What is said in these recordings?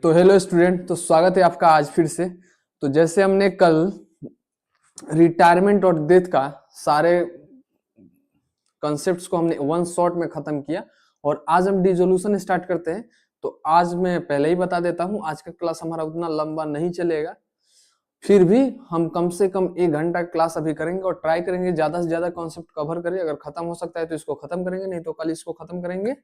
तो hello student, तो स्वागत है आपका आज फिर से। तो जैसे हमने कल रिटायरमेंट और डेथ का सारे कॉन्सेप्ट्स को हमने वन शॉट में खत्म किया और आज हम डिसोल्यूशन स्टार्ट करते हैं। तो आज मैं पहले ही बता देता हूं, आज का क्लास हमारा उतना लंबा नहीं चलेगा, फिर भी हम कम से कम 1 घंटा क्लास अभी करेंगे और ट्राई करेंगे ज्यादा से ज्यादा कॉन्सेप्ट कवर करें। अगर खत्म हो सकता है तो इसको खत्म करेंगे, नहीं तो कल इसको खत्म करेंगे।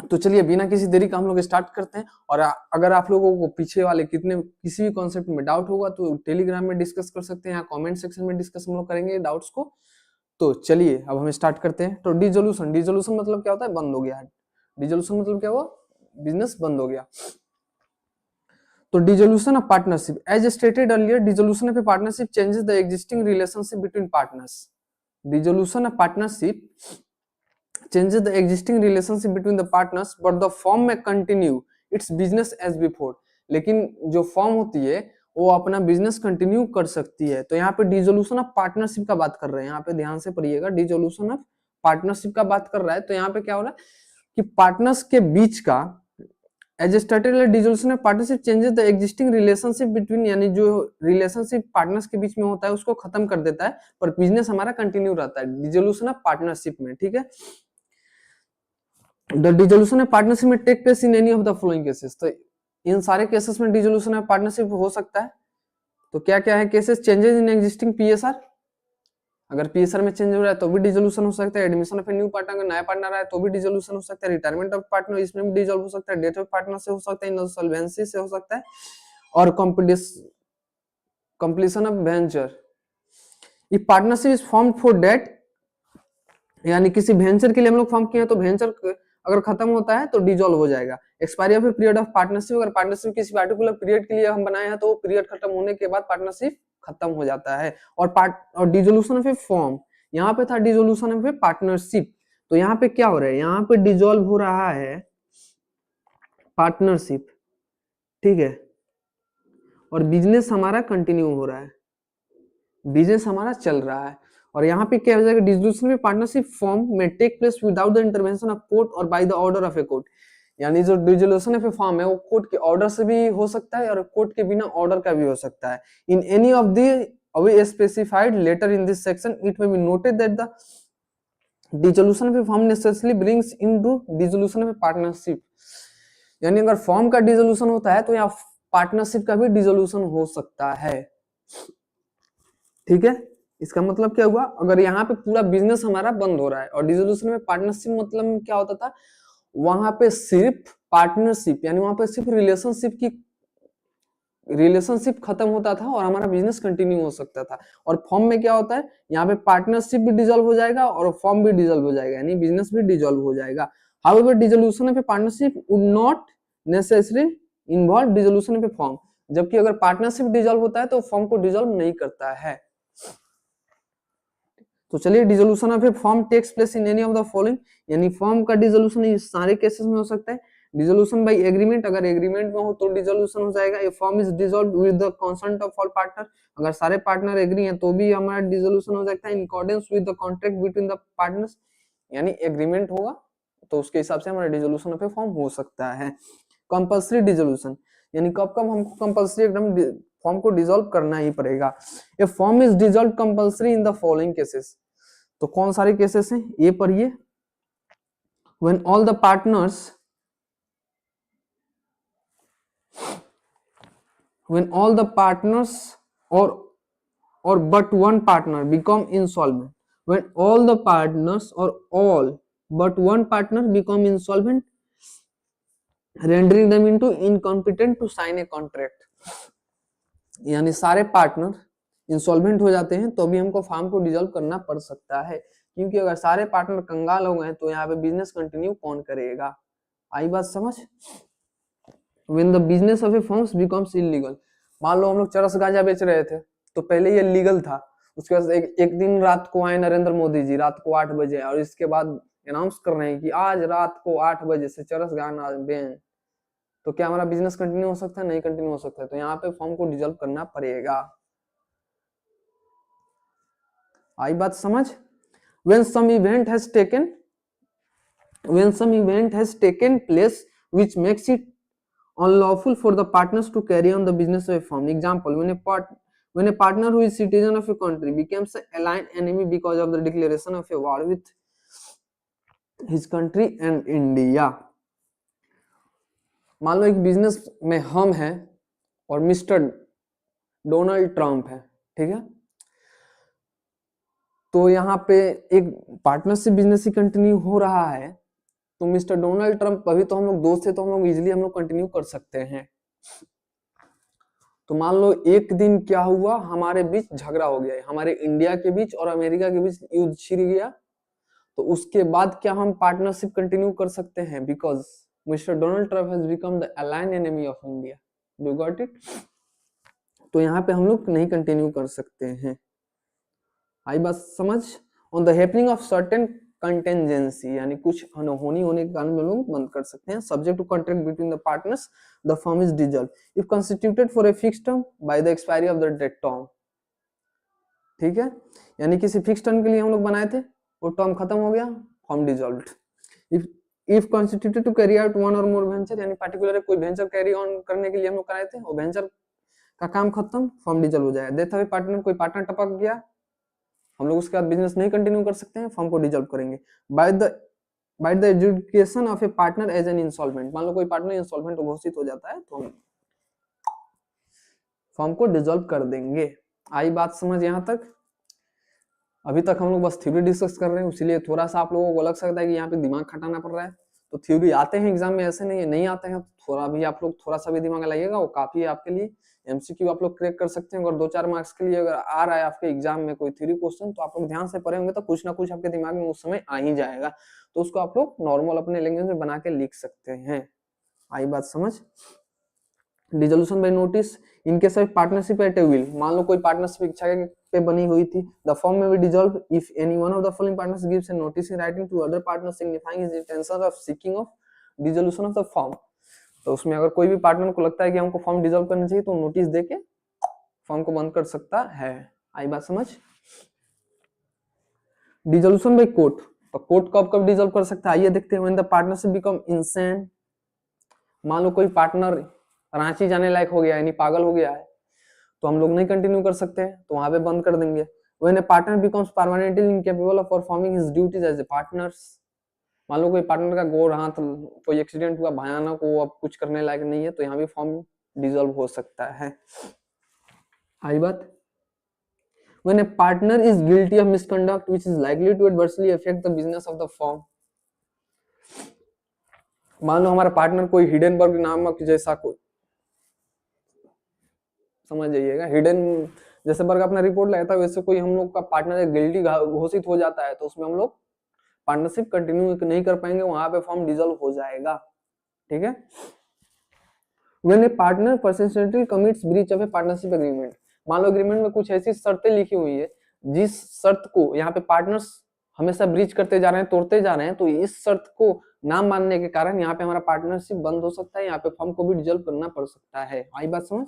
तो चलिए बिना किसी देरी का हम लोग स्टार्ट करते हैं। और अगर आप लोगों को पीछे वाले किसी भी कॉन्सेप्ट में डाउट होगा तो टेलीग्राम में डिस्कस कर सकते हैं या कमेंट सेक्शन में डिस्कस हम लोग करेंगे डाउट्स को। तो चलिए अब हम स्टार्ट करते हैं। तो डिसोल्यूशन मतलब क्या होता है? बंद हो गया। डिसोल्यूशन मतलब क्या हुआ? बिजनेस बंद हो गया। तो dissolution of partnership, as stated earlier, dissolution of a partnership changes the existing relationship between partners. Dissolution of partnership changes the existing relationship between the partners, but the firm may continue its business as before। लेकिन जो form होती है वो अपना business continue कर सकती है। तो यहाँ पे डिसोल्यूशन ऑफ पार्टनरशिप का बात कर रहे हैं, यहाँ पे ध्यान से पढ़िएगा, डिसोल्यूशन ऑफ पार्टनरशिप का बात कर रहा है। तो यहाँ पे क्या हो रहा है कि पार्टनर्स के बीच का as started dissolution of partnership changes the existing relationship between, यानी जो रिलेशनशिप पार्टनर्स के बीच में होता है उसको खत्म कर देता है, पर बिजनेस हमारा कंटिन्यू रहता है डिसोल्यूशन ऑफ पार्टनरशिप में। ठीक है, The dissolution of partnership में take place in any of the following cases। तो इन सारे केसेस में डिसोल्यूशन ऑफ पार्टनरशिप हो सकता है। तो क्या क्या है cases? Changes in existing PSR, अगर पीएसआर में चेंज हो रहा है तो भी डिसोल्यूशन हो सकता है। Admission of a new partner, अगर नया पार्टनर आया तो भी डिसोल्यूशन हो सकता है। रिटायरमेंट ऑफ पार्टनर, इसमें भी डिसॉल्व हो सकता है। डेथ ऑफ पार्टनर से हो सकता है, इंसॉल्वेंसी से हो सकता है, और completion of venture. If partnership is formed for date, यानी किसी वेंचर के लिए हम लोग फॉर्म किए हैं तो वेंचर अगर खत्म होता है तो डिसॉल्व हो जाएगा। Expiry of a period of partnership, अगर पार्टनरशिप किसी पार्टिकुलर पीरियड के लिए हम बनाए हैं तो वो पीरियड खत्म होने के बाद पार्टनरशिप खत्म हो जाता है। और डिसोल्यूशन ऑफ ए फॉर्म, यहाँ पे था डिसोल्यूशन ऑफ ए पार्टनरशिप, तो यहाँ पे क्या हो रहा है? यहाँ पे डिसॉल्व हो रहा है पार्टनरशिप, ठीक है, और बिजनेस हमारा कंटिन्यू हो रहा है, बिजनेस हमारा चल रहा है। और यहाँ पे क्या हो जाएगा? डिसोल्यूशन में पार्टनरशिप फॉर्म में take place without the intervention of court और by the order of a court, यानी जो डिसोल्यूशन ऑफ ए फॉर्म है वो कोर्ट के ऑर्डर से भी हो सकता है और कोर्ट के बिना ऑर्डर का भी हो सकता है। In any of the above specified later in this section it may be noted that the dissolution of a firm necessarily brings into dissolution of a partnership, यानी अगर फॉर्म का डिसोल्यूशन होता है तो यहाँ पार्टनरशिप का भी डिसोल्यूशन हो सकता है। ठीक है, इसका मतलब क्या हुआ? अगर यहाँ पे पूरा बिजनेस हमारा बंद हो रहा है, और डिसोल्यूशन में पार्टनरशिप मतलब क्या होता था? वहां पे सिर्फ पार्टनरशिप, यानी वहां पे सिर्फ रिलेशनशिप खत्म होता था और हमारा बिजनेस कंटिन्यू हो सकता था। और फॉर्म में क्या होता है? यहाँ पे पार्टनरशिप भी डिसॉल्व हो जाएगा और फॉर्म भी डिसॉल्व हो जाएगा, यानी बिजनेस भी डिसॉल्व हो जाएगा। However dissolution of a partnership would not necessary involve dissolution of a form, जबकि अगर पार्टनरशिप डिसॉल्व होता है तो फॉर्म को डिसॉल्व नहीं करता है। तो चलिए, dissolution of a firm takes place in any of the following, यानी फॉर्म का डिसोल्यूशन इस सारे केसेस में हो सकता है। डिसोल्यूशन बाय एग्रीमेंट, अगर एग्रीमेंट में हो तो डिसोल्यूशन हो जाएगा। A firm is dissolved with the consent of all partner, अगर सारे पार्टनर एग्री हैं तो भी हमारा डिसोल्यूशन हो सकता है। In accordance with the contract between the partners, यानी एग्रीमेंट होगा तो उसके हिसाब से हमारा डिसोल्यूशन ऑफ ए फॉर्म हो सकता है। कंपल्सरी डिसोल्यूशन, यानी कब कब हमको कंपल्सरी एकदम फॉर्म को डिसॉल्व करना ही पड़ेगा। A firm is dissolved compulsory in the following cases, तो कौन सारे केसेस हैं ये पढ़िए। When all the partners or but one partner become insolvent, when all the partners or all but one partner become insolvent, rendering them into incompetent to sign a contract, यानी सारे partner insolvent हो जाते हैं तो भी हमको form को dissolve करना पड़ सकता है, क्योंकि अगर सारे पार्टनर कंगाल हो गए तो यहाँ पे बिजनेस कंटिन्यू कौन करेगा? आई बात समझ? When the business of a firm becomes illegal, मान लो हम लोग चरस गांजा बेच रहे थे तो पहले ये लीगल था, उसके बाद एक दिन रात को आए नरेंद्र मोदी जी रात को 8 बजे और इसके बाद अनाउंस कर रहे हैं कि आज रात को 8 बजे से चरस गांजा बैन, तो क्या हमारा बिजनेस कंटिन्यू हो सकता है? नहीं कंटिन्यू हो सकता है। तो यहाँ पे फॉर्म को डिसॉल्व करना पड़ेगा। आई बात समझ? when some event has taken place which makes it unlawful for the partners to carry on the business of a firm. Example, when a partner who is citizen of a country becomes an allied enemy because of the declaration of a war with his country and India. मान लो एक business में हम हैं और mister Donald Trump है, ठीक है, तो यहाँ पे एक पार्टनरशिप बिजनेस ही कंटिन्यू हो रहा है, तो मिस्टर डोनाल्ड ट्रंप, अभी तो हम लोग दोस्त थे तो हम लोग इजीली हम लोग कंटिन्यू कर सकते हैं। तो मान लो एक दिन क्या हुआ, हमारे बीच झगड़ा हो गया, हमारे इंडिया के बीच और अमेरिका के बीच युद्ध छिड़ गया, तो उसके बाद क्या हम पार्टनरशिप कंटिन्यू कर सकते हैं? Because mister Donald Trump has become the align enemy of India. You got it? तो यहाँ पे हम लोग नहीं कंटिन्यू कर सकते हैं। आई बात समझ? On the happening of certain contingency, यानी कुछ अनहोनी होने के कारण हम लोग बंद कर सकते हैं। Subject to contract between the partners, the firm is dissolved if constituted for a fixed term by the expiry of the date term. ठीक है, यानी किसी फिक्स टर्म के लिए हम लोग बनाए थे, वो टर्म खत्म हो गया, firm dissolved. If constituted to carry out one or more venture, यानी पर्टिकुलर कोई वेंचर कैरी ऑन करने के लिए हम लोग कराए थे, वो वेंचर का काम खत्म, फर्म डिसॉल्व हो जाएगा। डेथ ऑफ पार्टनर, कोई पार्टनर टपक गया, हम लोग उसके बाद बिजनेस नहीं कंटिन्यू कर सकते हैं, फर्म को डिसॉल्व करेंगे। By the education of a partner as an insolvent, मान लो कोई पार्टनर इंसॉल्वेंट घोषित हो जाता है तो हम फर्म को डिसॉल्व कर देंगे। आई बात समझ यहाँ तक? अभी तक हम लोग बस थ्योरी डिस्कस कर रहे हैं, इसीलिए थोड़ा सा आप लोगों को लग सकता है कि यहाँ पे दिमाग खटाना पड़ रहा है। तो थ्योरी आते हैं एग्जाम में, ऐसे नहीं है नहीं आते हैं, थोड़ा भी आप लोग थोड़ा सा भी दिमाग लगाइएगा, वो काफी है आपके लिए। एमसीक्यू आप लोग क्रैक कर सकते हैं, अगर 2-4 मार्क्स के लिए अगर आ रहा है आपके एग्जाम में कोई थ्योरी क्वेश्चन, तो आप लोग ध्यान से पढ़े होंगे तो कुछ ना कुछ आपके दिमाग में उस समय आ ही जाएगा, तो उसको आप लोग नॉर्मल अपने लैंग्वेज में बना के लिख सकते हैं। आई बात समझ? Dissolution by notice in case of partnership at a will, मान लो कोई पार्टनरशिप इच्छा पे बनी हुई थी, द फर्म में be dissolve if any one of the following partners gives a notice in writing to other partner signifying his intention of seeking of dissolution of the firm. तो उसमें अगर कोई भी पार्टनर को लगता है कि हमको फर्म डिसॉल्व करना चाहिए, तो नोटिस देके फर्म को बंद कर सकता है। आई बात समझ? डिसोल्यूशन बाय कोर्ट, तो कोर्ट कब कब डिसॉल्व कर सकता है, आइए देखते हैं। When the partnership become insane, मान लो कोई पार्टनर रांची जाने लायक हो गया, यानी पागल हो गया है, तो हम लोग नहीं कंटिन्यू कर सकते हैं, तो वहां पे बंद कर देंगे। When a partner becomes permanently incapable of performing his duties as a partners, मान लो कोई पार्टनर का गोड़ हाथ कोई एक्सीडेंट हुआ भयानक, वो अब कुछ करने लायक नहीं है, तो यहाँ भी फॉर्म डिसॉल्व हो सकता है। आई बात? When a partner is guilty of misconduct which is likely to adversely affect the business of the firm, मान लो हमारा पार्टनर कोई हिडेनबर्ग नामक जैसा कोई, समझ जाइएगा, हिडन जैसे बर्ग अपना रिपोर्ट लाया था, वैसे कोई हम लोग का पार्टनर गिल्टी घोषित हो जाता है, तो उसमें हम लोग पार्टनरशिप कंटिन्यू नहीं कर पाएंगे, वहां पे फॉर्म डिसॉल्व हो जाएगा। ठीक है? When a partner persistently commits breach of a partnership agreement, मान लो एग्रीमेंट में कुछ ऐसी शर्तें लिखी हुई है, जिस शर्त को यहाँ पे पार्टनर्स हमेशा ब्रीच करते जा रहे हैं, तोड़ते जा रहे हैं, तो इस शर्त को ना मानने के कारण यहाँ पे हमारा पार्टनरशिप बंद हो सकता है, यहाँ पे फर्म को भी डिसॉल्व करना पड़ सकता है। आई बात समझ?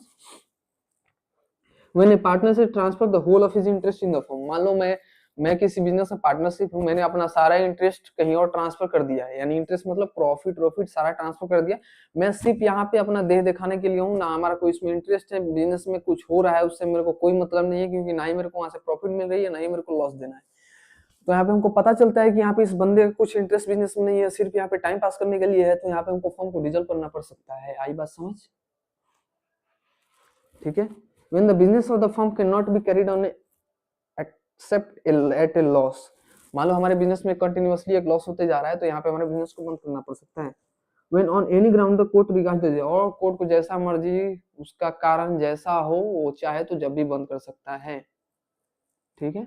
When a partnership transfer the whole of his interest in the firm, मान लो मैं किसी बिजनेस में पार्टनरशिप हूँ, मैंने अपना सारा इंटरेस्ट कहीं और ट्रांसफर कर दिया है, यानी इंटरेस्ट मतलब प्रॉफिट सारा ट्रांसफर कर दिया, मैं सिर्फ यहाँ पे अपना देह दिखाने के लिए हूँ, ना हमारा कोई इसमें इंटरेस्ट है, बिजनेस में कुछ हो रहा है उससे मेरे को कोई मतलब नहीं है, क्योंकि ना ही मेरे को वहां से प्रॉफिट मिल रही है, ना ही मेरे को लॉस देना है। तो यहाँ पे हमको पता चलता है कि यहाँ पे इस बंदे का कुछ इंटरेस्ट बिजनेस में नहीं है, सिर्फ यहाँ पे टाइम पास करने के लिए है, तो यहाँ पे हमको फर्म को डिसॉल्व करना पड़ सकता है। आई बात समझ? ठीक है? When the business of the firm cannot be carried on except at a loss, मान लो हमारे बिजनेस में कंटिन्यूअसली एक लॉस होते जा रहा है, तो यहाँ पे हमारे बिजनेस को बंद करना पड़ सकता है। When on any ground the court regards the, और कोर्ट को जैसा मर्जी उसका कारण जैसा हो, वो चाहे तो जब भी बंद कर सकता है। ठीक है?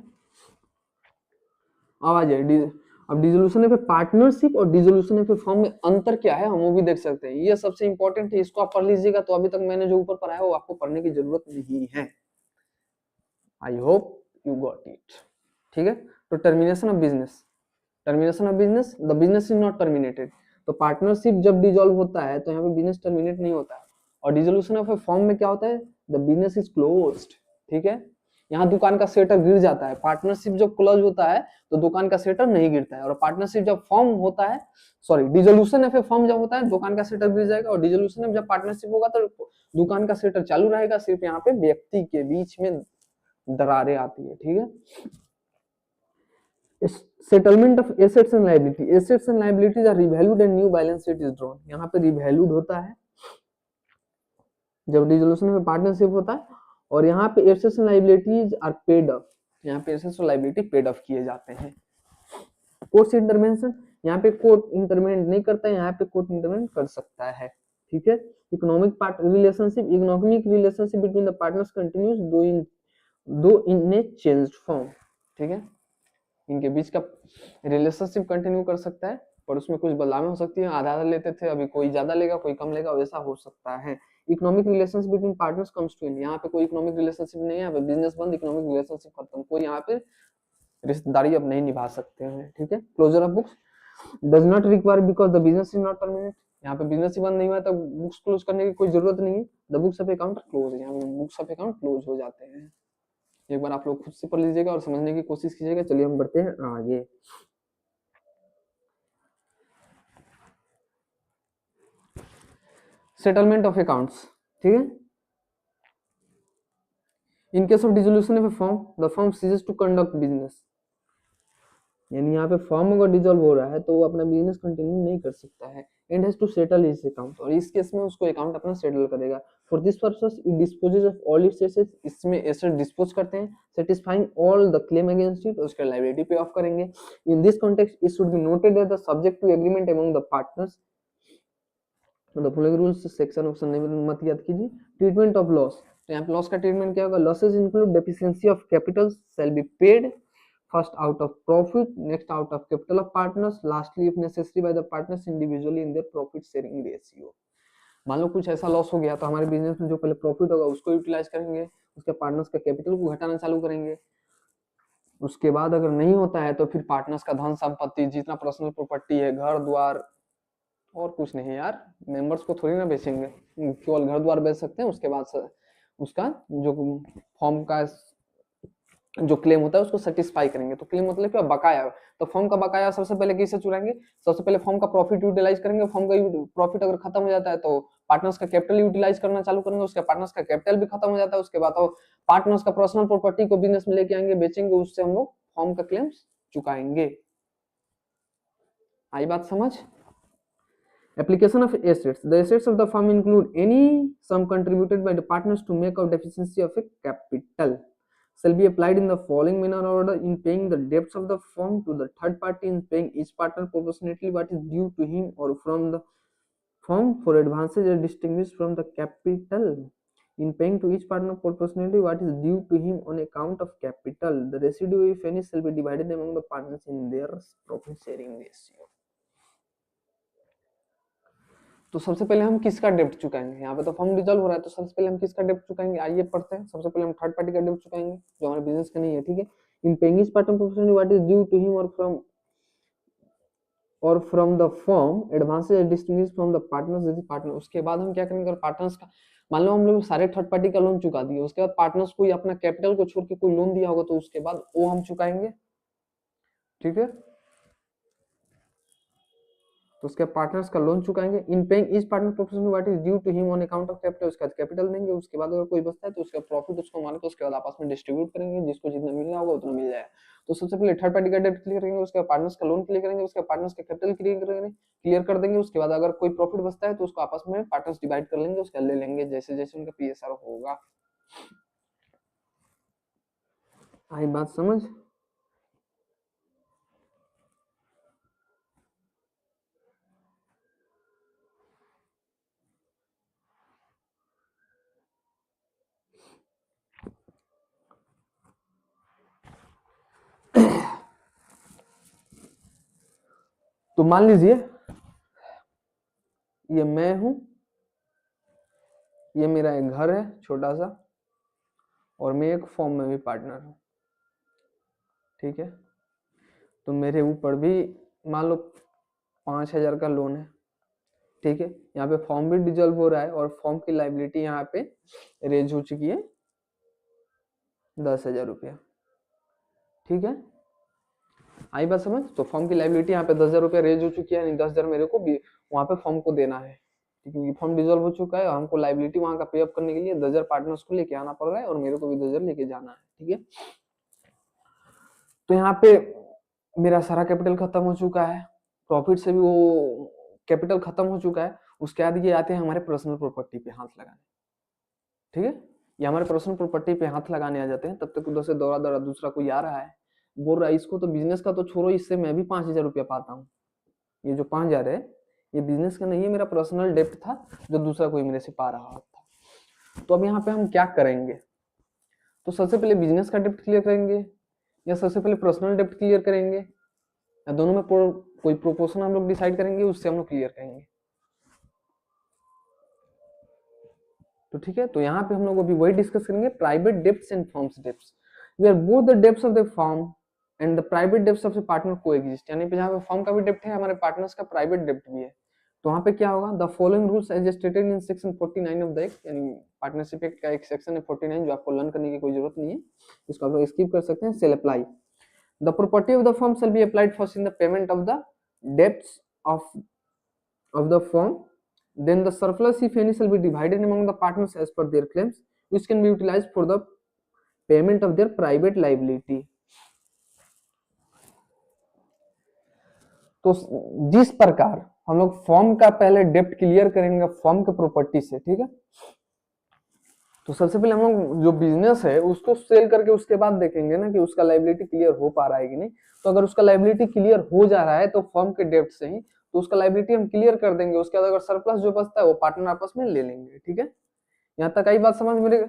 अब आ जाए, अब डिसोल्यूशन ऑफ ए पार्टनरशिप और डिसोल्यूशन ऑफ ए फर्म में अंतर क्या है, हम वो भी देख सकते हैं। ये सबसे इंपॉर्टेंट है, इसको आप पढ़ लीजिएगा, तो अभी तक मैंने जो ऊपर पढ़ाया वो आपको पढ़ने की जरूरत नहीं है। I hope you got it. ठीक है? तो termination of business, the business is not terminated, तो पार्टनरशिप जब डिसॉल्व होता है तो यहाँ पे बिजनेस टर्मिनेट नहीं होता है। और डिसोल्यूशन ऑफ ए फर्म में क्या होता है, द बिजनेस इज क्लोज्ड। ठीक है? यहाँ दुकान का शेटर गिर जाता है। पार्टनरशिप जब क्लोज होता है तो दुकान का शेटर नहीं गिरता है, और पार्टनरशिप जब फॉर्म होता है, sorry dissolution of a form जब होता है दुकान का शेटर गिर जाएगा, और डिसोल्यूशन में जब पार्टनरशिप होगा तो दुकान का शेटर चालू रहेगा, सिर्फ यहाँ पे व्यक्ति के बीच में दरारें आती है। ठीक है, settlement of assets and liability, assets and liabilities are revalued and new balance sheet is drawn. यहाँ पे रिवैल्यूड होता है जब डिसोल्यूशन में पार्टनरशिप होता है, और यहाँ पे assets and liabilities are paid off, यहाँ पे एसेट्स और लायबिलिटी पेड ऑफ किए जाते हैं। कोर्ट इंटरवेंशन, यहाँ पे कोर्ट इंटरवेंट नहीं करता है, यहाँ पे कोर्ट इंटरवेंट कर सकता है। ठीक है, economic part relationship, economic relationship between the partners continues दो इन ए चेंज्ड फॉर्म। ठीक है, इनके बीच का रिलेशनशिप कंटिन्यू कर सकता है, पर उसमें कुछ बदलाव हो सकती है। आधा लेते थे, अभी कोई ज्यादा लेगा, कोई कम लेगा, वैसा हो सकता है। Economic relations between partners comes to end, यहाँ पे कोई इकोनॉमिक रिलेशनशिप नहीं है, यहाँ पे बिजनेस बंद, इकोनॉमिक रिलेशनशिप खत्म, कोई यहाँ पे रिश्तेदारी अब नहीं निभा सकते हैं। ठीक है, closure of books does not require because the business is not terminate, यहाँ पे बिजनेस ही बंद नहीं हुआ तो बुक्स क्लोज करने की कोई जरूरत नहीं है। The books of account close, यहाँ पे बुक्स ऑफ अकाउंट क्लोज हो जाते हैं। एक बार आप लोग खुद से पढ़ लीजिएगा और समझने की कोशिश कीजिएगा। चलिए हम बढ़ते हैं आगे। सेटलमेंट ऑफ अकाउंट्स, ठीक है, in case of dissolution of a firm the firm ceases to conduct business, यानी यहाँ पे फर्म अगर डिसॉल्व हो रहा है तो वो अपना बिजनेस कंटिन्यू नहीं कर सकता है, and has to settle his account, और इस केस में उसको अकाउंट अपना सेटल करेगा। For this purpose it disposes of all its assets, इसमें एसेट डिस्पोज करते हैं, satisfying all the claim against it, उसका लायबिलिटी पे ऑफ करेंगे। In this context it should be noted as the subject to agreement among the partners, the following rules section option नहीं मत याद कीजिए। Treatment of loss, तो यहाँ पे loss का ट्रीटमेंट क्या होगा, losses include deficiency of capital shall be paid first out of profit, next out of capital of partners, lastly if necessary by the partners individually in their profit sharing ratio। मान लो कुछ ऐसा loss हो गया तो हमारे business में जो पहले प्रॉफिट होगा उसको यूटिलाइज करेंगे, उसके पार्टनर्स का कैपिटल को घटाना चालू करेंगे। उसके बाद अगर नहीं होता है तो फिर पार्टनर्स का धन संपत्ति, जितना पर्सनल प्रॉपर्टी है, घर द्वार, और कुछ नहीं यार, मेंबर्स को थोड़ी ना बेचेंगे, केवल घर द्वार बेच सकते हैं। उसके बाद उसका जो फॉर्म का जो क्लेम होता है उसको सेटिस्फाई करेंगे। तो क्लेम मतलब क्या, बकाया। तो फॉर्म का बकाया सबसे पहले किससे चुराएंगे, सबसे पहले फॉर्म का प्रॉफिट यूटिलाइज करेंगे। फॉर्म का प्रॉफिट अगर खत्म हो जाता है तो पार्टनर्स का कैपिटल यूटिलाइज करना चालू करेंगे, उसके पार्टनर्स का कैपिटल भी खत्म हो जाता है, उसके बाद तो पार्टनर्स का पर्सनल प्रॉपर्टी को बिजनेस में लेके आएंगे, बेचेंगे, उससे हम लोग फॉर्म का क्लेम चुकाएंगे। आई बात समझ। Application of assets, the assets of the firm include any sum contributed by the partners to make up deficiency of a capital shall be applied in the following manner or order: in paying the debts of the firm to the third party, in paying each partner proportionately what is due to him or from the firm for advances are distinguished from the capital, in paying to each partner proportionately what is due to him on account of capital, the residue if any shall be divided among the partners in their profit sharing ratio। तो सबसे पहले हम किसका डेब्ट चुकाएंगे, यहाँ पे तो फर्म डिसॉल्व हो रहा है तो सबसे पहले हम किसका डेब्ट चुकाएंगे, आइए पढ़ते हैं। सबसे पहले हम थर्ड पार्टी का डेब्ट चुकाएंगे जो हमारे बिजनेस का नहीं है। ठीक है, in paying each partner proportionally what is due to him और from the firm advances distinguish from the partners यदि पार्टनर। उसके बाद हम क्या करेंगे, पार्टनर्स का मान लो हम लोग सारे थर्ड पार्टी का लोन चुका दिए, उसके बाद पार्टनर्स कोई अपना कैपिटल को छोड़ के कोई लोन दिया होगा तो उसके बाद वो हम चुकाएंगे। ठीक है, तो उसके पार्टनर्स का लोन चुकाएंगे। In paying each partner proportionally what is due to him on account of capital, उसका कैपिटल देंगे। उसके बाद अगर कोई बचता है तो उसका प्रॉफिट उसको मान के उसके बाद आपस में डिस्ट्रीब्यूट करेंगे, जिसको जितना मिलना होगा उतना मिल जाएगा। तो सबसे पहले थर्ड पार्टी का डेब्ट क्लियर करेंगे, उसके बाद पार्टनर्स का लोन क्लियर करेंगे, उसके बाद पार्टनर्स का कैपिटल क्लियर कर देंगे। उसके बाद अगर कोई प्रॉफिट बचता है तो उसको आपस में पार्टनर्स डिवाइड कर लेंगे, उसका ले लेंगे जैसे जैसे उनका पीएसआर होगा। आई बात समझ। तो मान लीजिए ये मैं हूं, ये मेरा एक घर है छोटा सा, और मैं एक फॉर्म में भी पार्टनर हूं। ठीक है, तो मेरे ऊपर भी मान लो 5,000 का लोन है। ठीक है, यहाँ पे फॉर्म भी डिसॉल्व हो रहा है और फॉर्म की लायबिलिटी यहाँ पे रेज हो चुकी है 10,000 रुपया। ठीक है, आई बात समझ। तो फॉर्म की लाइबिलिटी यहाँ पे 10,000 रुपया रेज हो चुकी है, 10,000 मेरे को भी वहाँ पे फॉर्म को देना है, क्योंकि फॉर्म डिजोल्व हो चुका है और हमको लाइबिलिटी वहाँ का पे अप करने के लिए 10,000 पार्टनर्स को लेके आना पड़ रहा है और मेरे को भी 10,000 लेके जाना है। ठीक है, तो यहाँ पे मेरा सारा कैपिटल खत्म हो चुका है, प्रॉफिट से भी वो कैपिटल खत्म हो चुका है। उसके बाद ये आते हैं हमारे पर्सनल प्रॉपर्टी पे हाथ लगाने। ठीक है, ये हमारे पर्सनल प्रॉपर्टी पे हाथ लगाने आ जाते हैं। तब तक उधर से दौड़ा दौड़ा दूसरा कोई आ रहा है, बोल रहा है इसको तो बिजनेस का तो छोड़ो, इससे मैं भी 5,000 रुपया पाता हूँ। ये जो 5,000 है ये बिजनेस का नहीं है, मेरा पर्सनल डेप्ट था जो दूसरा कोई मेरे से पा रहा था। तो अब यहाँ पे हम क्या करेंगे? तो सबसे पहले बिजनेस का डेप्ट क्लियर करेंगे या सबसे पहले पर्सनल डेप्ट क्लियर करेंगे, या दोनों में कोई प्रोपोर्शन हम लोग डिसाइड करेंगे, उससे हम लोग क्लियर करेंगे। तो ठीक है, तो यहाँ पे हम लोग अभी वही डिस्कस करेंगे, private debts and firms debts, where both the debts of the firm and the private debts of the partner coexist. यानी पे जहाँ पे फर्म का भी डेप्ट है, हमारे पार्टनर्स का प्राइवेट डेप्ट भी है। तो वहाँ पे क्या होगा, the following rules as stated in section 49 of the act, यानी पार्टनरशिप एक्ट का एक सेक्शन है 49 जो आपको लर्न करने की कोई जरूरत नहीं है, इसको आप लोग स्किप कर सकते हैं। Shall apply the property of the firm shall be applied first in the payment of the debts of the firm, then the surplus if any shall be divided among the partners as per their claims, which can be utilized for the payment of their private liability। तो जिस प्रकार हम लोग form का पहले डेप्ट clear करेंगे form के property से, ठीक है, तो सबसे पहले हम लोग जो बिजनेस है उसको सेल करके उसके बाद देखेंगे ना कि उसका लाइबिलिटी क्लियर हो पा रहा है कि नहीं। तो अगर उसका लाइबिलिटी क्लियर हो जा रहा है तो फॉर्म के डेप्ट से ही तो उसका लाइबिलिटी हम क्लियर कर देंगे। उसके बाद अगर सरप्लस जो बचता है वो पार्टनर आपस में ले लेंगे। ठीक है, यहाँ तक आई बात समझ मेरे।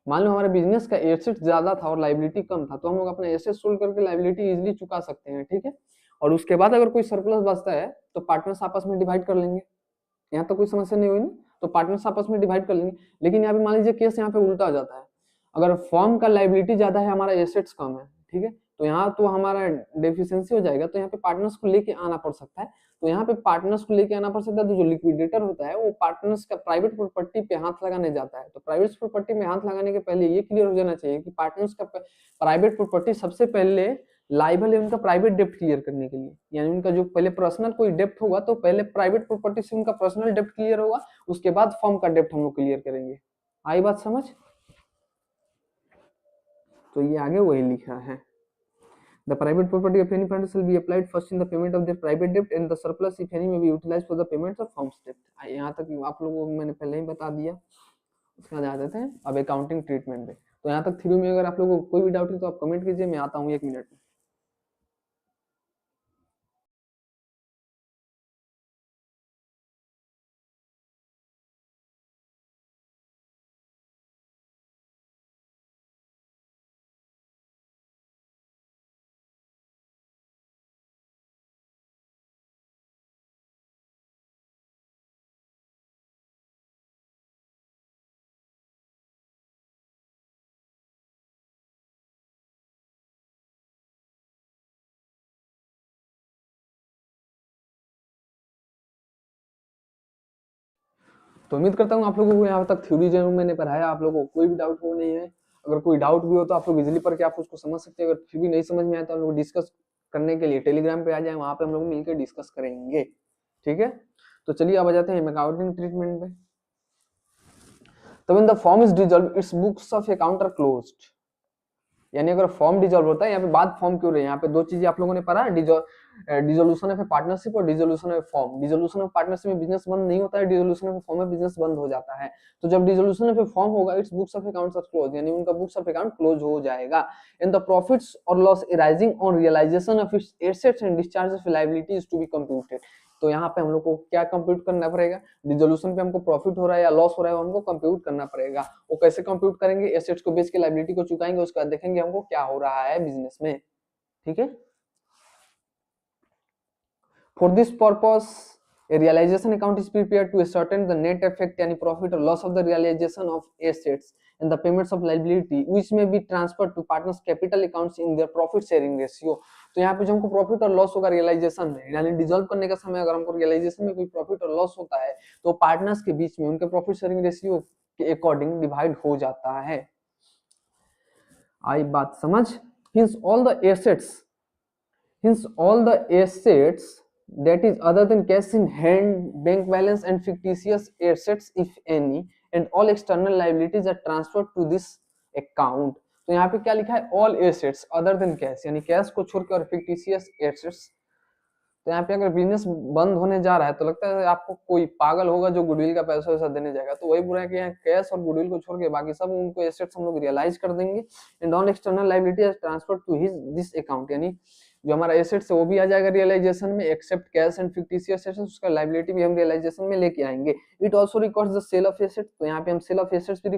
मान लो हमारे बिजनेस का एसेट ज्यादा था और लाइबिलिटी कम था, तो हम लोग अपने एसेट सोल्ड करके लाइबिलिटी इजिली चुका सकते हैं। ठीक है, और उसके बाद अगर कोई सरप्लस बचता है तो पार्टनर्स आपस में डिवाइड कर लेंगे। यहाँ तो कोई समस्या नहीं हुई ना, तो पार्टनर्स आपस में डिवाइड कर लेंगे। लेकिन यहाँ पे मान लीजिए केस यहाँ पे उल्टा हो जाता है, अगर फर्म का लाइबिलिटी ज्यादा है, हमारा एसेट्स कम है, ठीक है, तो यहाँ तो हमारा डेफिशिएंसी हो जाएगा, तो यहाँ पे पार्टनर्स को लेके आना पड़ सकता है। तो यहाँ पे पार्टनर्स को लेके आना पड़ सकता है, तो जो लिक्विडेटर होता है वो पार्टनर्स का प्राइवेट प्रॉपर्टी पे हाथ लगाने जाता है। तो प्राइवेट प्रॉपर्टी में हाथ लगाने के पहले ये क्लियर हो जाना चाहिए कि पार्टनर्स का प्राइवेट प्रॉपर्टी सबसे पहले लाइबल है उनका प्राइवेट डेप्ट क्लियर करने के लिए, यानी उनका जो पहले पर्सनल कोई डेप्ट होगा तो पहले प्राइवेट प्रॉपर्टी से उनका पर्सनल डेप्ट क्लियर होगा, उसके बाद फर्म का डेप्ट हम लोग क्लियर करेंगे। आई बात समझ। तो ये आगे वही लिखा है, the private property of any fund shall be applied first in the payment of their private debt and the surplus if any may be utilized for the payments of firm's debt। यहाँ तक आप लोगों को मैंने पहले ही बता दिया। उसके बाद आ जाते हैं अब अकाउंटिंग ट्रीटमेंट पे। तो यहाँ तक थ्योरी में अगर आप लोगों को कोई भी डाउट है तो आप कमेंट कीजिए, मैं आता हूँ 1 मिनट में। तो उम्मीद करता हूँ आप लोगों को यहाँ तक थ्योरी जो मैंने पढ़ाया आप लोगों को कोई भी डाउट हो नहीं है। अगर कोई डाउट भी हो तो आप लोग इजिली पढ़ के आप उसको समझ सकते हैं। अगर फिर भी नहीं समझ में आया तो हम लोग डिस्कस करने के लिए टेलीग्राम पे आ जाए, वहां पे हम लोग मिलकर डिस्कस करेंगे। ठीक है, तो चलिए अब आ जाते हैं अकाउंटिंग ट्रीटमेंट पे। तो when the form is dissolved its books of account are closed, यानी अगर फॉर्म डिसॉल्व होता है, यहाँ पे बात फॉर्म क्यों रही है, यहाँ पे दो चीजें आप लोगों ने पढ़ा, डिसोल्यूशन ऑफ पार्टनरशिप और dissolution of form. Dissolution of partnership में बिजनेस बंद नहीं होता है, डिसोल्यूशन ऑफ फॉर्म में बिजनेस बंद हो जाता है। तो जब डिसोल्यूशन ऑफ फॉर्म होगा its books of accounts are close, यानी उनका बुक्स ऑफ अकाउंट क्लोज हो जाएगा। And the profits or loss arising on realisation of its assets and discharge of liability is to be computed. तो यहाँ पे हम लोग को क्या कंप्यूट करना पड़ेगा, डिसोल्यूशन पे हमको प्रॉफिट हो रहा है या लॉस हो रहा है हमको कंप्यूट करना पड़ेगा। वो कैसे कंप्यूट करेंगे, एसेट्स को बेच के लायबिलिटी को चुकाएंगे, उसके बाद देखेंगे हमको क्या हो रहा है बिजनेस में। ठीक है, for this purpose a realization account is prepared to ascertain the net effect यानी profit or loss of the realization of assets and the payments of liability which may be transferred to partners capital accounts in their profit sharing ratio। तो यहाँ पे जो हमको profit और loss होगा realisation में, यानी डिसॉल्व करने का समय अगर हमको रियलाइजेशन में कोई प्रॉफिट और लॉस होता है तो पार्टनर्स के बीच में उनके प्रॉफिट शेयरिंग रेशियो के अकॉर्डिंग डिवाइड हो जाता है। आई बात समझ? Hence all the assets that is other than cash in hand, bank balance and fictitious assets if any, and all external liabilities are transferred to this account. तो यहाँ पे क्या लिखा है? all assets other than cash, यानी cash को छोड़कर और fictitious assets। तो यहाँ पे अगर बिजनेस बंद होने जा रहा है तो लगता है आपको कोई पागल होगा जो गुडविल का पैसा वैसा देने जाएगा। तो वही बुरा है कि यहाँ कैश और गुडविल को छोड़ के बाकी सब उनको एसेट्स हम लोग रियलाइज कर देंगे। And on external liability transfer to his this account, यानी जो हमारा एसेट्स है वो भी आ जाएगा रियलाइजेशन में, except cash and fictitious assets, उसका लायबिलिटी भी हम रियलाइजेशन में लेके आएंगे। It also records the sale of assets, तो यहाँ पे हम सेल ऑफ एसेट्स भी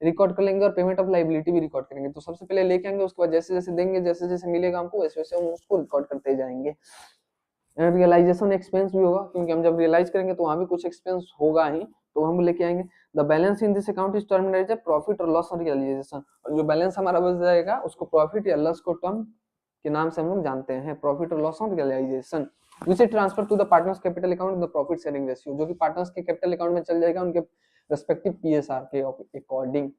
रिकॉर्ड कर लेंगे और पेमेंट ऑफ लायबिलिटी भी रिकॉर्ड करेंगे। तो सबसे पहले लेके आएंगे, उसके बाद जैसे जैसे देंगे, जैसे जैसे मिलेगा हमको वैसे वैसे हम उसको रिकॉर्ड करते जाएंगे। रियलाइजेशन एक्सपेंस भी होगा, क्योंकि हम जब रियलाइज करेंगे तो वहां भी कुछ एक्सपेंस होगा ही, तो हम लेके आएंगे। The balance in this account is termed as profit और लॉस ऑन रियलाइजेशन, और जो बैलेंस हमारा बच जाएगा उसको प्रॉफिट या लॉस को टर्म के नाम से हम लोग जानते हैं, प्रॉफिट और loss on realisation. Which is transfer to the partners capital account the profit sharing ratio, जो कि पार्टनर्स के कैपिटल अकाउंट में चल जाएगा उनके रेस्पेक्टिव पीएसआर के अकॉर्डिंग।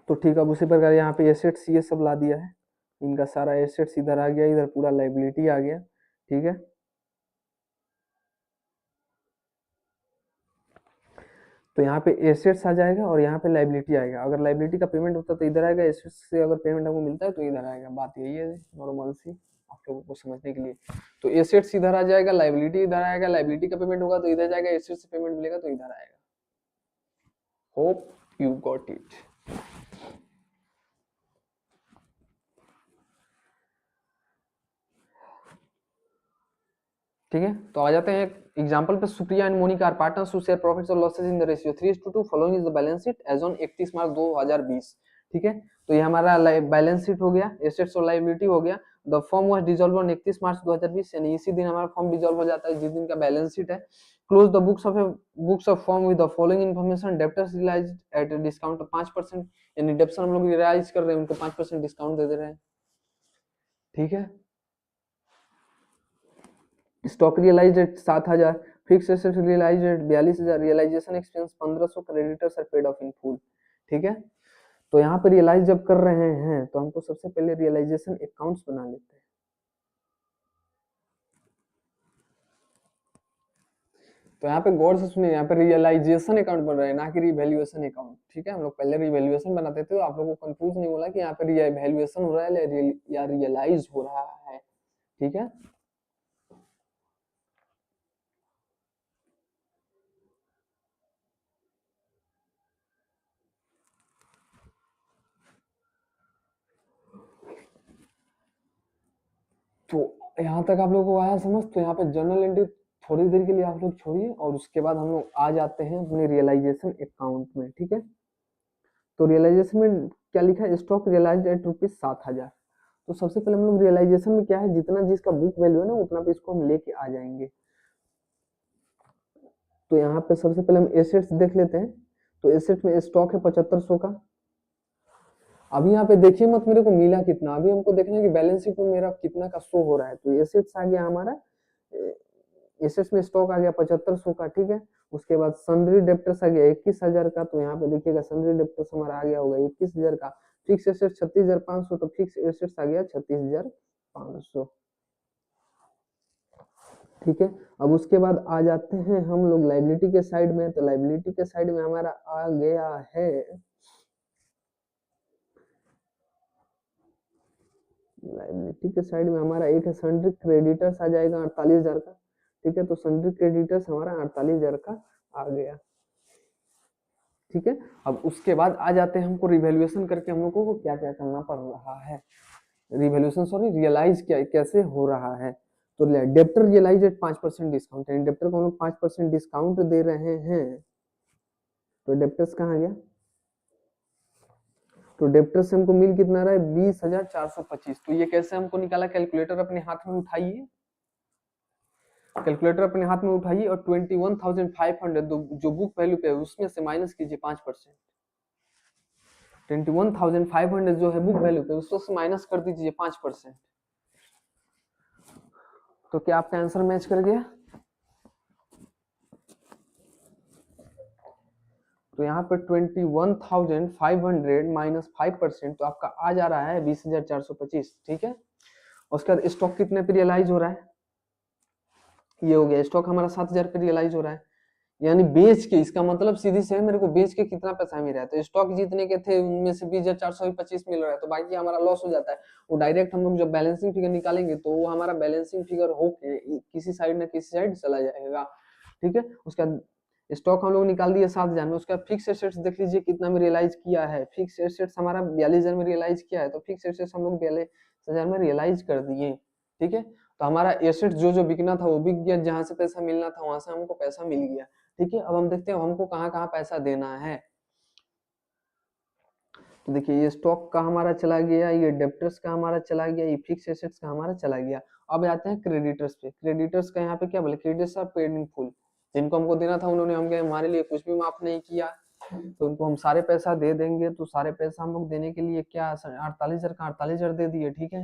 तो ठीक है, अब उसी प्रकार यहाँ पे एसेट्स ये सब ला दिया है, इनका सारा एसेट्स इधर आ गया, इधर पूरा लायबिलिटी आ गया। ठीक है, तो यहाँ पे एसेट्स आ जाएगा और यहाँ पे लायबिलिटी आएगा। अगर लायबिलिटी का पेमेंट होता है तो इधर आएगा, एसेट्स से अगर पेमेंट हमको मिलता है तो इधर आएगा। बात यही है नॉर्मल सी आप लोगों को समझने के लिए। तो एसेट्स इधर आ जाएगा, लायबिलिटी इधर आएगा, लायबिलिटी का पेमेंट होगा तो इधर जाएगा, एसेट्स से पेमेंट मिलेगा तो इधर आएगा। Hope you got it. ठीक है, तो आ जाते हैं एग्जांपल पे। Supriya and Monica are partners who share profits और losses in the ratio 3:2। Following is the balance sheet as on 31 March 2020। ठीक है, तो ये हमारा बैलेंस शीट हो गया, एसेट्स और लायबिलिटी हो गया। The firm was dissolve on 31 March 2020, यानी इसी दिन हमारा फर्म डिसॉल्व हो जाता है जिस दिन का बैलेंस शीट है। Close the books of firm with the following information, debtors realised at a discount of 5%, यानी डेब्टर्स हम लोग रियलाइज कर रहे हैं, उनको 5% डिस्काउंट दे रहे हैं। ठीक है, stock realised at 7000, fixed asset realised at 42000, realisation expense 1500, creditors are paid off in full. ठीक है, तो यहाँ पे रियलाइज जब कर रहे हैं तो हमको सबसे पहले रियलाइजेशन अकाउंट्स बना लेते हैं। तो यहाँ पे गौर से सुनिए, यहाँ पे रियलाइजेशन अकाउंट बन रहा है, ना कि रिवैल्यूएशन अकाउंट। ठीक है, हम लोग पहले रिवैल्यूएशन बनाते थे, तो आप लोगों को कंफ्यूज नहीं होला कि यहाँ पे रिवैल्यूएशन हो रहा है या रियलाइज हो रहा है। ठीक है, तो यहाँ तक आप लोगों को आया समझ। तो यहाँ पे जर्नल एंट्री थोड़ी देर के लिए आप लोग छोड़िए, और उसके बाद हम लोग आ जाते हैं अपने रियलाइजेशन अकाउंट में। ठीक है, तो रियलाइजेशन में क्या लिखा है? Stock realised at ₹7000। तो सबसे पहले हम लोग रियलाइजेशन में क्या है, जितना जिसका बुक वैल्यू है ना उतना पे इसको हम लेके आ जाएंगे। तो यहाँ पे सबसे पहले हम एसेट्स देख लेते हैं। तो एसेट में स्टॉक है 7500 का। अभी यहाँ पे देखिए मत मेरे को मिला कितना, अभी हमको देखना है कि बैलेंस शीट में मेरा कितना का शो हो रहा है। तो एसेट्स आ गया हमारा, एसेट्स में स्टॉक आ गया 7500 का। ठीक है, उसके बाद सन्ड्री डेब्टर्स आ गया 21000 का। तो यहाँ पे देखिएगा सन्ड्री डेब्टर्स हमारा आ गया होगा 21000 का। फिक्स एसेट 36500, तो फिक्स एसेट्स आ गया 36500। ठीक है, अब उसके बाद आ जाते हैं हम लोग लायबिलिटी के साइड में। तो लायबिलिटी के साइड में हमारा आ गया है, लायबिलिटी के साइड में हमारा एक है सन्ड्री क्रेडिटर्स आ जाएगा 48000 का। ठीक है, तो सन्ड्री क्रेडिटर्स हमारा 48000 का आ गया। ठीक है, अब उसके बाद आ जाते हैं हमको रिवैल्यूएशन करके हम लोगों को क्या क्या करना पड़ रहा है, रिवैल्यूएशन सॉरी रियलाइज क्या कैसे हो रहा है। तो डेब्टर रियलाइज एट 5% डिस्काउंट, यानी डेब्टर को हम लोग 5% डिस्काउंट दे रहे हैं। तो डेब्टर्स कहाँ गया? तो डेब्टर से हमको मिल कितना रहा है? 20425। तो ये कैसे हमको निकाला? कैलकुलेटर अपने हाथ में उठाइए कैलकुलेटर अपने हाथ में उठाइए और 21,500 जो बुक वैल्यू पे है उसमें से माइनस कीजिए 5%। 21,500 जो है बुक वैल्यू पे उसको से माइनस कर दीजिए 5%। तो क्या आपका आंसर मैच कर गया? तो यहाँ पे 21,500 माइनस 5% तो आपका आ जा रहा है 20,425। ठीक है, उसके बाद स्टॉक कितने पे रियलाइज हो रहा है? ये हो गया, स्टॉक हमारा 7,000 पे रियलाइज हो रहा है, यानी बेच के, इसका मतलब सीधी से मेरे को बेच के कितना पैसा मिल रहा है। तो स्टॉक जितने के थे उनमें से 20,425 मिल रहा है, तो बाकी हमारा लॉस हो जाता है। वो डायरेक्ट हम लोग जब बैलेंसिंग फिगर निकालेंगे तो वो हमारा बैलेंसिंग फिगर होके किसी साइड ना किसी साइड चला जाएगा। ठीक है, उसका स्टॉक हम लोग निकाल दिए 7,000 में। उसका फिक्स एसेट्स देख लीजिए कितना में रियलाइज किया है। फिक्स एसेट्स हमारा 42,000 में रियलाइज किया है, तो फिक्स एसेट्स हम लोग 42,000 में रियलाइज कर दिए। ठीक है, तो हमारा एसेट जो जो बिकना था वो बिक गया, जहां से पैसा मिलना था वहां से हमको पैसा मिल गया। ठीक है, अब हम देखते हैं हमको कहाँ कहाँ पैसा देना है। तो देखिए ये स्टॉक का हमारा चला गया, ये डेब्टर्स का हमारा चला गया, ये फिक्स एसेट्स का हमारा चला गया। अब आते हैं क्रेडिटर्स पे। क्रेडिटर्स का यहाँ पे क्या बोले, creditors are paid in full. जिनको हमको देना था उन्होंने हमारे लिए कुछ भी माफ नहीं किया, तो उनको हम सारे पैसा दे देंगे। तो सारे पैसा हम लोग देने के लिए क्या 48,000 का 48,000 दे दिए। ठीक है,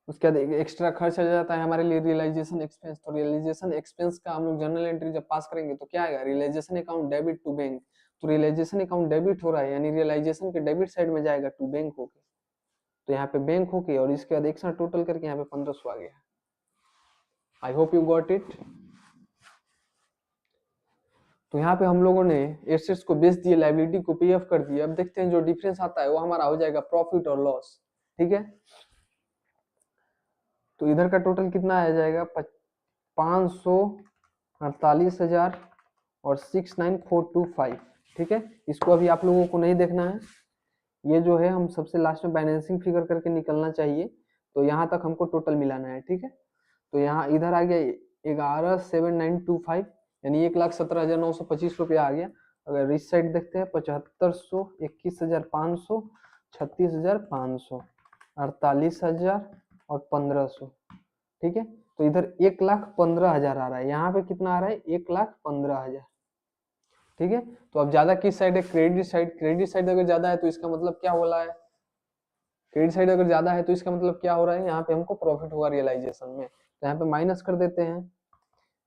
उसके बाद एक्स्ट्रा खर्च आ जाता है हमारे लिए रियलाइजेशन एक्सपेंस। तो रियलाइजेशन एक्सपेंस का हम लोग जर्नल एंट्री जब पास करेंगे तो क्या आएगा, realisation account debit to bank. तो रियलाइजेशन अकाउंट डेबिट हो रहा है, यानी रियलाइजेशन के डेबिट साइड में जाएगा टू बैंक होके। तो यहाँ पे बैंक होके और इसके बाद एक साथ टोटल करके यहाँ पे 1500 आ गया। I hope you got it. तो यहाँ पे हम लोगों ने एसेट्स को बेच दिए, लाइबिलिटी को पे ऑफ कर दिया। अब देखते हैं जो डिफरेंस आता है वो हमारा हो जाएगा प्रॉफिट और लॉस। ठीक है, तो इधर का टोटल कितना आ जाएगा, 548,000 और 69,425। ठीक है, इसको अभी आप लोगों को नहीं देखना है, ये जो है हम सबसे लास्ट में बैलेंसिंग फिगर करके निकलना चाहिए। तो यहाँ तक हमको टोटल मिलाना है। ठीक है, तो यहाँ इधर आ गया 11,7,925, यानी 1,17,925 रुपया आ गया। अगर इस साइड देखते हैं 7,500, 21,500, 36,500, 48,000 और 1,500। ठीक है, तो इधर 1,15,000 आ रहा है, यहाँ पे कितना आ रहा है 1,15,000। ठीक है, तो अब ज्यादा किस साइड है, क्रेडिट साइड। क्रेडिट साइड अगर ज्यादा है तो इसका मतलब क्या हो रहा है, क्रेडिट साइड अगर ज्यादा है तो इसका मतलब क्या हो रहा है, यहाँ पे हमको प्रॉफिट होगा रियलाइजेशन में। तो यहाँ पे माइनस कर देते हैं,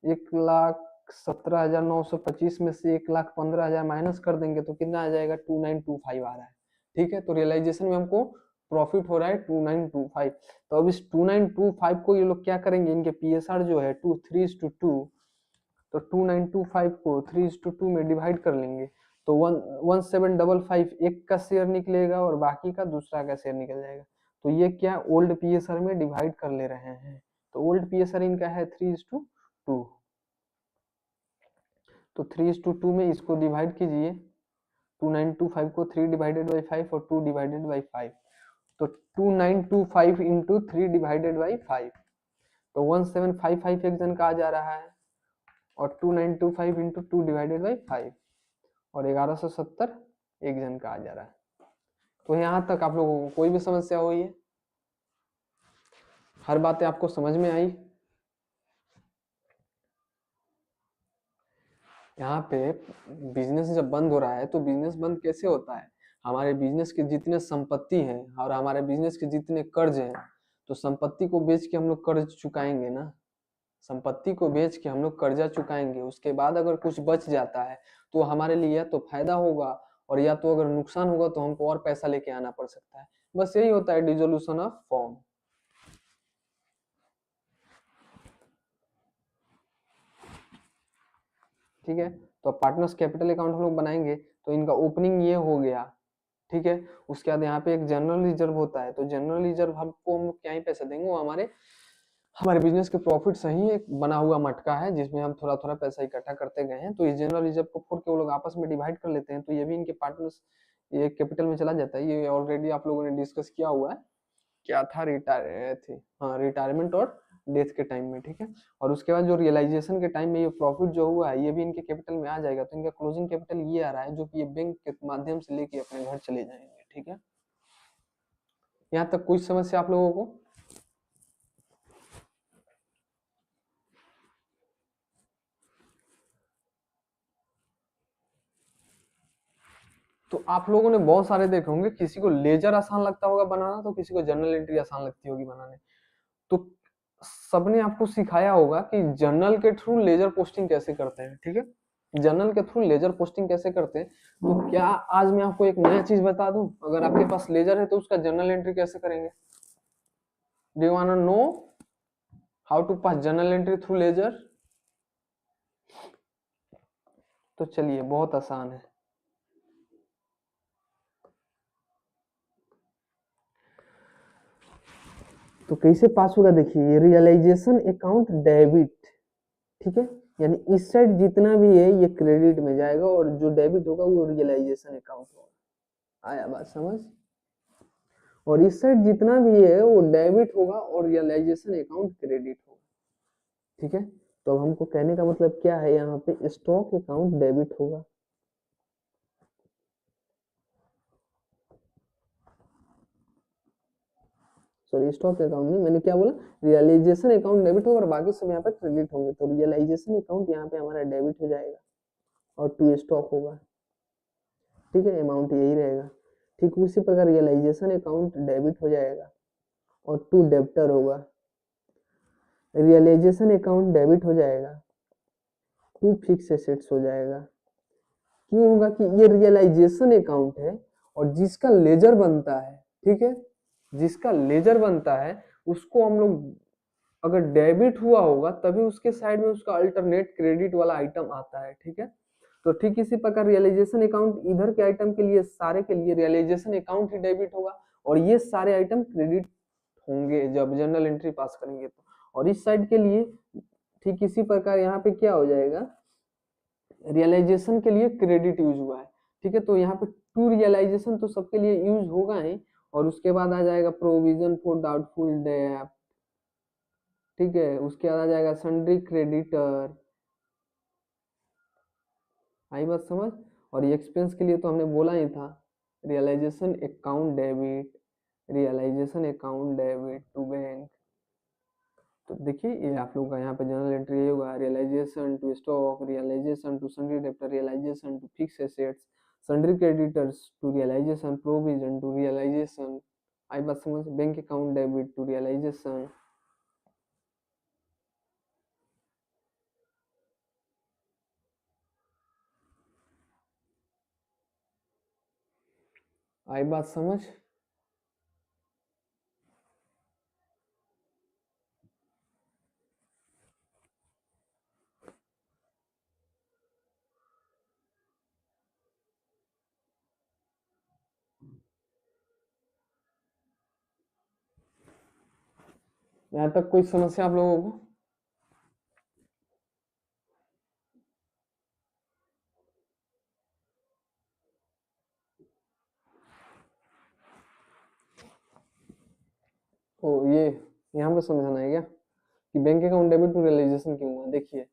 1,17,925 में से 1,15,000 माइनस कर देंगे तो कितना आ जाएगा, 2,925 आ रहा है। ठीक है, तो रियलाइजेशन में हमको प्रॉफिट हो रहा है 2,925। तो अब इस 2,925 को ये लोग क्या करेंगे, इनके पीएसआर जो है 3:2, तो 2,925 को 3:2 में डिवाइड कर लेंगे तो 1,1755 एक का शेयर निकलेगा और बाकी का दूसरा का शेयर निकल जाएगा। तो ये क्या ओल्ड पीएसआर में डिवाइड कर ले रहे हैं। तो ओल्ड पीएसआर इनका है 3:2, तो 3:2 में इसको डिवाइड कीजिए, 2,925 को 3/5 और 2/5, तो 2,925 इंटू 3/5, तो 1,755 एक जन का आ जा रहा है और 2,925 इंटू 2/5 और 1,170 एक जन का आ जा रहा है। तो यहाँ तक आप लोगों को कोई भी समस्या हुई है, हर बातें आपको समझ में आई। यहाँ पे बिजनेस जब बंद हो रहा है तो बिजनेस बंद कैसे होता है, हमारे बिजनेस के जितने संपत्ति हैं और हमारे बिजनेस के जितने कर्ज हैं, तो संपत्ति को बेच के हम लोग कर्ज चुकाएंगे ना, संपत्ति को बेच के हम लोग कर्जा चुकाएंगे। उसके बाद अगर कुछ बच जाता है तो हमारे लिए या तो फायदा होगा और या तो अगर नुकसान होगा तो हमको और पैसा लेके आना पड़ सकता है। बस यही होता है डिसोल्यूशन ऑफ फॉर्म। ठीक है, तो पार्टनर्स कैपिटल अकाउंट हम लोग बनाएंगे तो इनका ओपनिंग ये हो गया। ठीक है, उसके बाद यहाँ पे एक जनरल रिजर्व होता है, तो जनरल रिजर्व हमको हम लोग क्या ही पैसा देंगे, वो हमारे हमारे बिजनेस के प्रॉफिट से ही एक बना हुआ मटका है जिसमें हम थोड़ा थोड़ा पैसा इकट्ठा करते गए हैं। तो इस जनरल रिजर्व को फोड़ के वो लोग आपस में डिवाइड कर लेते हैं, तो ये भी इनके पार्टनर्स ये कैपिटल में चला जाता है। ये ऑलरेडी आप लोगों ने डिस्कस किया हुआ है, क्या था रिटायरमेंट और डेथ के टाइम में। ठीक है, और उसके बाद जो रियलाइजेशन के टाइम में ये प्रॉफिट जो हुआ है ये भी इनके कैपिटल में आ जाएगा। तो इनका क्लोजिंग कैपिटल ये आ रहा है जो कि ये बैंक के माध्यम से लेके अपने घर चले जाएंगे। ठीक है, यहाँ तक कोई समस्या आप लोगों को? आप लोगों ने बहुत सारे देखे होंगे, किसी को लेजर आसान लगता होगा बनाना, तो किसी को जर्नल एंट्री आसान लगती होगी बनाने। तो सबने आपको सिखाया होगा कि जर्नल के थ्रू लेजर पोस्टिंग कैसे करते हैं, ठीक है। जर्नल के थ्रू लेजर पोस्टिंग कैसे करते हैं, तो क्या आज मैं आपको एक नया चीज बता दूं, अगर आपके पास लेजर है तो उसका जर्नल एंट्री कैसे करेंगे। Do you want to know how to pass journal entry through ledger? तो चलिए, बहुत आसान है। तो कैसे पास होगा, देखिए, रियलाइजेशन अकाउंट डेबिट, ठीक है, यानी इस साइड जितना भी है ये क्रेडिट में जाएगा और जो डेबिट होगा वो रियलाइजेशन अकाउंट होगा। आया बात समझ? और इस साइड जितना भी है वो डेबिट होगा और रियलाइजेशन अकाउंट क्रेडिट होगा, ठीक है। तो अब हमको कहने का मतलब क्या है, यहाँ पे स्टॉक अकाउंट डेबिट होगा, सॉरी स्टॉक अकाउंट नहीं, मैंने क्या बोला, रियलाइजेशन अकाउंट डेबिट होगा और बाकी सब यहाँ पे क्रेडिट होंगे। तो रियलाइजेशन अकाउंट यहाँ पे हमारा डेबिट हो जाएगा और टू स्टॉक होगा, ठीक है, अमाउंट यही रहेगा। ठीक उसी प्रकार रियलाइजेशन अकाउंट डेबिट हो जाएगा और टू डेब्टर होगा। रियलाइजेशन अकाउंट डेबिट हो जाएगा, टू फिक्स एसेट्स हो जाएगा। क्यों होगा कि ये रियलाइजेशन अकाउंट है और जिसका लेजर बनता है, ठीक है, जिसका लेजर बनता है उसको हम लोग अगर डेबिट हुआ होगा तभी उसके साइड में उसका अल्टरनेट क्रेडिट वाला आइटम आता है, ठीक है। तो ठीक इसी प्रकार रियलाइजेशन अकाउंट इधर के आइटम के लिए, सारे के लिए रियलाइजेशन अकाउंट ही डेबिट होगा और ये सारे आइटम क्रेडिट होंगे जब जनरल एंट्री पास करेंगे तो। और इस साइड के लिए ठीक इसी प्रकार यहाँ पे क्या हो जाएगा, रियलाइजेशन के लिए क्रेडिट यूज हुआ है, ठीक है। तो यहाँ पे टू रियलाइजेशन तो सबके लिए यूज होगा ही और उसके बाद आ जाएगा प्रोविजन फॉर डाउटफुल डेट, ठीक है, उसके बाद आ जाएगा सन्ड्री क्रेडिटर। आई बात समझ? और ये एक्सपेंस के लिए तो हमने बोला ही था, realisation account debit, realisation account debit to bank. तो देखिए ये आप लोगों का यहाँ पे जनरल एंट्री ये होगा, realisation to stock, realisation to sundry debtor, realisation to fix assets, sundry creditors to realisation, provision to realisation. आई बात समझ? Bank account debit to realisation. आई बात समझ? यहाँ तक कोई समस्या आप लोगों को? ओ ये यहाँ पे समझाना है क्या कि bank account debit to realisation क्यों हुआ? देखिए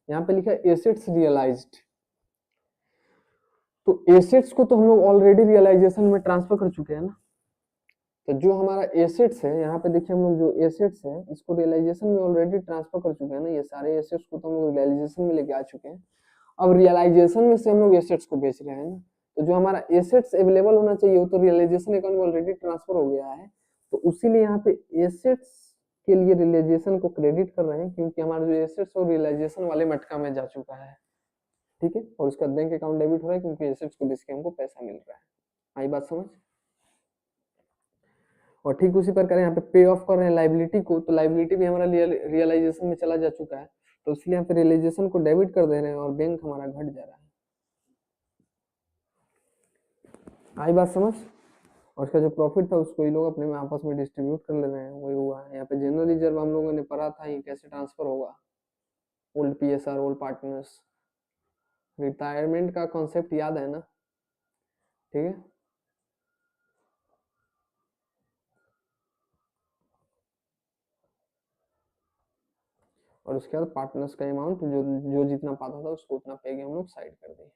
यहाँ पे लिखा है एसेट्स रियलाइज्ड, तो एसेट्स को तो हम लोग ऑलरेडी रियलाइजेशन में ट्रांसफर कर चुके हैं ना। तो जो हमारा एसेट्स है यहाँ पे देखिए, हम लोग जो एसेट्स है इसको रियलाइजेशन में ऑलरेडी ट्रांसफर कर चुके हैं ना, ये सारे एसेट्स को तो हम लोग रियलाइजेशन में लेके आ चुके हैं। अब रियलाइजेशन में से हम लोग एसेट्स को बेच रहे हैं ना, तो जो हमारा एसेट्स अवेलेबल होना चाहिए वो तो रियलाइजेशन अकाउंट में ऑलरेडी ट्रांसफर हो गया है। तो इसीलिए यहाँ पे एसेट्स के लिए रियलाइजेशन को क्रेडिट कर रहे हैं, क्योंकि हमारा जो एसेट्स है वो रियलाइजेशन वाले मटका में जा चुका है, ठीक है। और उसका बैंक अकाउंट डेबिट हो रहा है क्योंकि एसेट्स को बेच के हमको पैसा मिल रहा है। आई बात समझ? और ठीक उसी प्रकार यहाँ पे पे ऑफ कर रहे हैं लाइबिलिटी को, तो लाइबिलिटी भी हमारा रियलाइजेशन में चला जा चुका है, तो इसलिए यहाँ पे रियलाइजेशन को डेबिट कर दे रहे हैं और बैंक हमारा घट जा रहा है। आई बात समझ? और उसका जो प्रॉफिट था उसको ये लोग अपने में आपस में डिस्ट्रीब्यूट कर ले रहे हैं, वही हुआ है। यहाँ पे जनरल रिजर्व हम लोगों ने पढ़ा था ये कैसे ट्रांसफर होगा, old PSR, old partners, retirement का कॉन्सेप्ट याद है ना, ठीक है। और उसके बाद पार्टनर्स का अमाउंट जो जो जितना पाता था उसको उतना पे हम लोग साइड कर दिए।